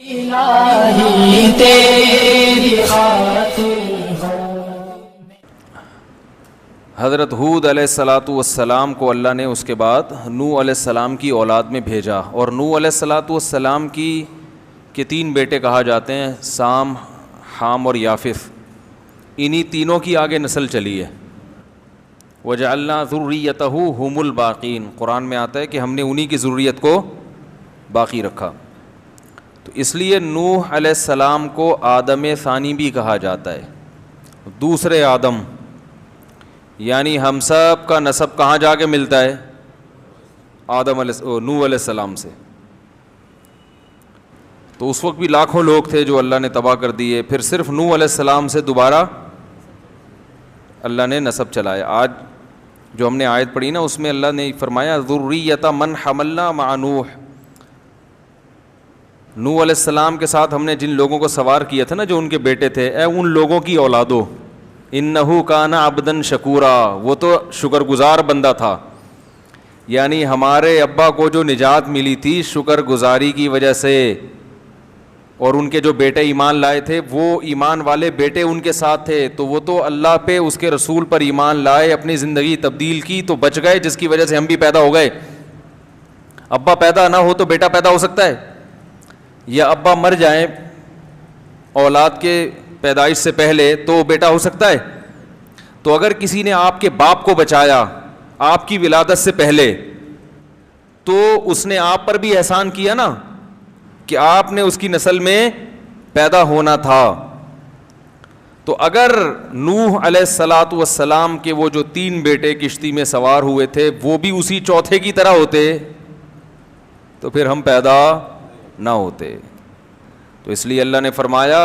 الہی تیری خاطر حضرت ہود علیہ الصلاۃ والسلام کو اللہ نے اس کے بعد نوح علیہ السلام کی اولاد میں بھیجا، اور نوح علیہ الصلاۃ والسلام کے 3 بیٹے کہا جاتے ہیں، سام، حام اور یافث۔ انہی تینوں کی آگے نسل چلی ہے۔ وجعلنا ذریتہ هم الباقین، قرآن میں آتا ہے کہ ہم نے انہی کی ذریت کو باقی رکھا۔ تو اس لیے نوح علیہ السلام کو آدم ثانی بھی کہا جاتا ہے، دوسرے آدم، یعنی ہم سب کا نسب کہاں جا کے ملتا ہے؟ نوح علیہ السلام سے۔ تو اس وقت بھی لاکھوں لوگ تھے جو اللہ نے تباہ کر دیے، پھر صرف نوح علیہ السلام سے دوبارہ اللہ نے نسب چلایا۔ آج جو ہم نے آیت پڑھی نا، اس میں اللہ نے فرمایا ذریۃ من حملنا مع نوح، نوح علیہ السلام کے ساتھ ہم نے جن لوگوں کو سوار کیا تھا نا، جو ان کے بیٹے تھے، اے ان لوگوں کی اولادو، انہ کان عبدا شکورا، وہ تو شکر گزار بندہ تھا۔ یعنی ہمارے ابا کو جو نجات ملی تھی شکر گزاری کی وجہ سے، اور ان کے جو بیٹے ایمان لائے تھے وہ ایمان والے بیٹے ان کے ساتھ تھے، تو وہ تو اللہ پہ، اس کے رسول پر ایمان لائے، اپنی زندگی تبدیل کی تو بچ گئے، جس کی وجہ سے ہم بھی پیدا ہو گئے۔ ابا پیدا نہ ہو تو بیٹا پیدا ہو سکتا ہے، یا ابا مر جائیں اولاد کے پیدائش سے پہلے تو بیٹا ہو سکتا ہے؟ تو اگر کسی نے آپ کے باپ کو بچایا آپ کی ولادت سے پہلے، تو اس نے آپ پر بھی احسان کیا نا، کہ آپ نے اس کی نسل میں پیدا ہونا تھا۔ تو اگر نوح علیہ الصلاۃ والسلام کے وہ جو 3 بیٹے کشتی میں سوار ہوئے تھے وہ بھی اسی چوتھے کی طرح ہوتے تو پھر ہم پیدا نہ ہوتے۔ تو اس لیے اللہ نے فرمایا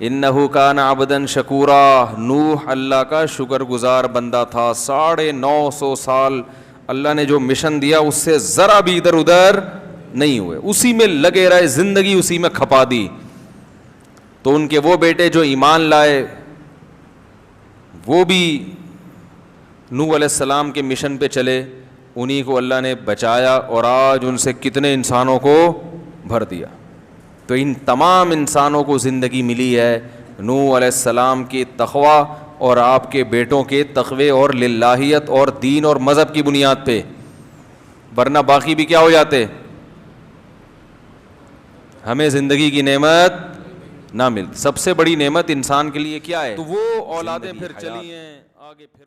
انہ کان عبدا شکورا، نوح اللہ کا شکر گزار بندہ تھا۔ 950 سال اللہ نے جو مشن دیا اس سے ذرا بھی ادھر ادھر نہیں ہوئے، اسی میں لگے رہے، زندگی اسی میں کھپا دی۔ تو ان کے وہ بیٹے جو ایمان لائے وہ بھی نوح علیہ السلام کے مشن پہ چلے، انہی کو اللہ نے بچایا، اور آج ان سے کتنے انسانوں کو بھر دیا۔ تو ان تمام انسانوں کو زندگی ملی ہے نوح علیہ السلام کی تقویٰ اور آپ کے بیٹوں کے تقوی اور للہیت اور دین اور مذہب کی بنیاد پہ، ورنہ باقی بھی کیا ہو جاتے، ہمیں زندگی کی نعمت نہ ملتی۔ سب سے بڑی نعمت انسان کے لیے کیا ہے؟ تو وہ اولادیں پھر چلی ہیں آگے، پھر